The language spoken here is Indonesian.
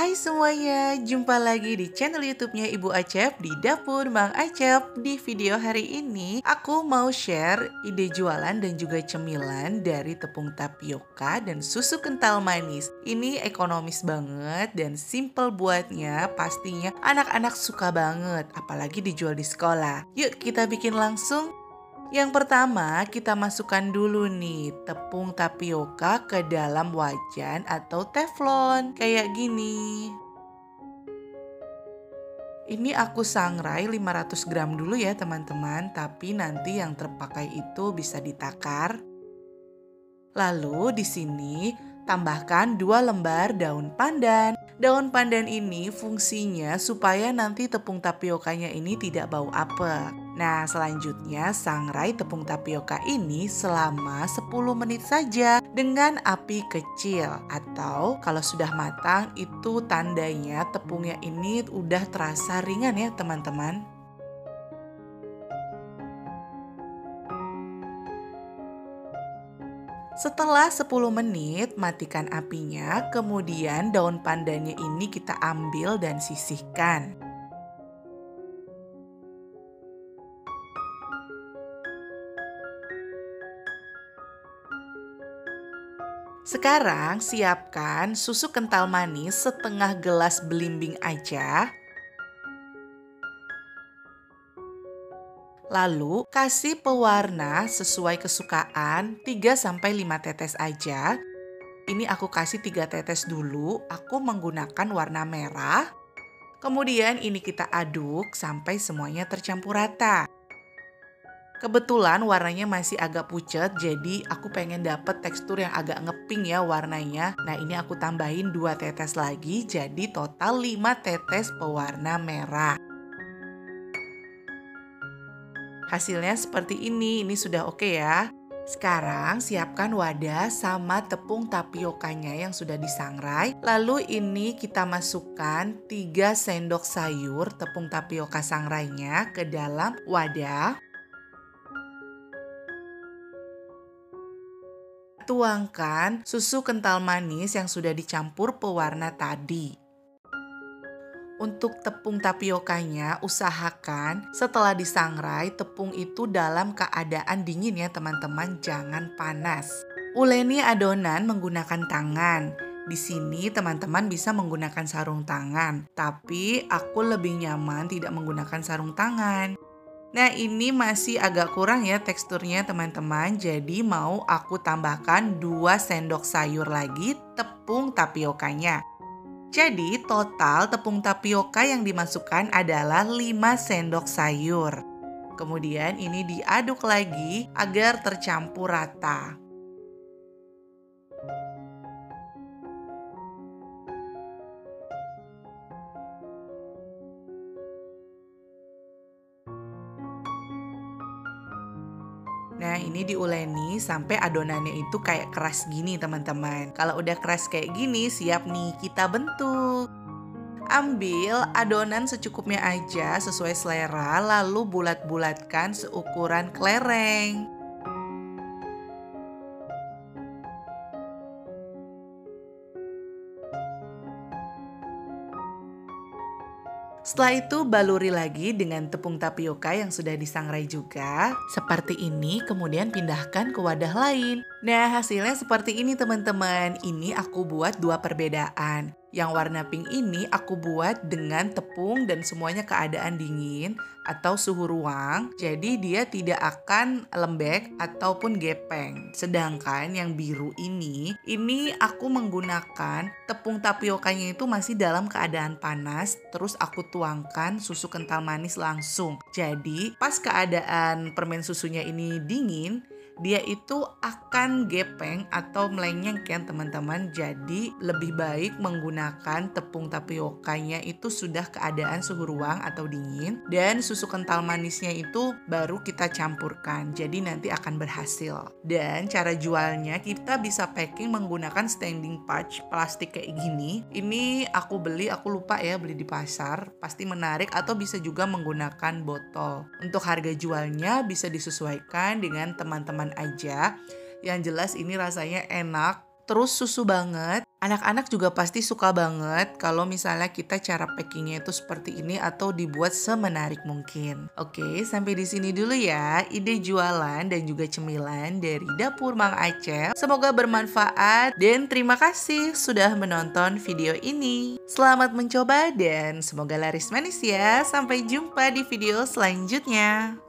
Hai semuanya, jumpa lagi di channel YouTube-nya Ibu Acep di Dapur Mang Acep. Di video hari ini, aku mau share ide jualan dan juga cemilan dari tepung tapioka dan susu kental manis. Ini ekonomis banget dan simple buatnya, pastinya anak-anak suka banget, apalagi dijual di sekolah. Yuk kita bikin langsung. Yang pertama, kita masukkan dulu nih tepung tapioka ke dalam wajan atau teflon, kayak gini. Ini aku sangrai 500 gram dulu ya teman-teman, tapi nanti yang terpakai itu bisa ditakar. Lalu di sini tambahkan 2 lembar daun pandan. Daun pandan ini fungsinya supaya nanti tepung tapiokanya ini tidak bau apek. Nah, selanjutnya sangrai tepung tapioka ini selama 10 menit saja dengan api kecil. Atau kalau sudah matang itu tandanya tepungnya ini udah terasa ringan ya teman-teman. Setelah 10 menit, matikan apinya, kemudian daun pandannya ini kita ambil dan sisihkan. Sekarang siapkan susu kental manis setengah gelas belimbing aja. Lalu kasih pewarna sesuai kesukaan 3-5 tetes aja. Ini aku kasih 3 tetes dulu, aku menggunakan warna merah. Kemudian ini kita aduk sampai semuanya tercampur rata. Kebetulan warnanya masih agak pucat, jadi aku pengen dapet tekstur yang agak ngeping ya warnanya. Nah ini aku tambahin 2 tetes lagi, jadi total 5 tetes pewarna merah. Hasilnya seperti ini sudah oke ya. Sekarang siapkan wadah sama tepung tapiokanya yang sudah disangrai. Lalu ini kita masukkan 3 sendok sayur tepung tapioka sangrainya ke dalam wadah. Tuangkan susu kental manis yang sudah dicampur pewarna tadi. Untuk tepung tapiokanya, usahakan setelah disangrai tepung itu dalam keadaan dingin ya teman-teman, jangan panas. Uleni adonan menggunakan tangan. Di sini teman-teman bisa menggunakan sarung tangan, tapi aku lebih nyaman tidak menggunakan sarung tangan. Nah ini masih agak kurang ya teksturnya teman-teman, jadi mau aku tambahkan 2 sendok sayur lagi tepung tapiokanya. Jadi total tepung tapioka yang dimasukkan adalah 5 sendok sayur. Kemudian ini diaduk lagi agar tercampur rata. Nah ini diuleni sampai adonannya itu kayak keras gini teman-teman. Kalau udah keras kayak gini siap nih kita bentuk. Ambil adonan secukupnya aja sesuai selera lalu bulat-bulatkan seukuran kelereng. Setelah itu baluri lagi dengan tepung tapioka yang sudah disangrai juga. Seperti ini, kemudian pindahkan ke wadah lain. Nah, hasilnya seperti ini teman-teman. Ini aku buat 2 perbedaan. Yang warna pink ini aku buat dengan tepung dan semuanya keadaan dingin atau suhu ruang. Jadi dia tidak akan lembek ataupun gepeng. Sedangkan yang biru ini aku menggunakan tepung tapiokanya itu masih dalam keadaan panas. Terus aku tuangkan susu kental manis langsung. Jadi pas keadaan permen susunya ini dingin, dia itu akan gepeng atau melenyeng kan teman-teman. Jadi lebih baik menggunakan tepung tapiokanya itu sudah keadaan suhu ruang atau dingin. Dan susu kental manisnya itu baru kita campurkan. Jadi nanti akan berhasil. Dan cara jualnya kita bisa packing menggunakan standing pouch plastik kayak gini. Ini aku lupa ya beli di pasar. Pasti menarik atau bisa juga menggunakan botol. Untuk harga jualnya bisa disesuaikan dengan teman-teman aja. Yang jelas ini rasanya enak, terus susu banget. Anak-anak juga pasti suka banget kalau misalnya kita cara packingnya itu seperti ini atau dibuat semenarik mungkin. Oke, sampai di sini dulu ya ide jualan dan juga cemilan dari dapur Mang Aceh. Semoga bermanfaat dan terima kasih sudah menonton video ini. Selamat mencoba dan semoga laris manis ya. Sampai jumpa di video selanjutnya.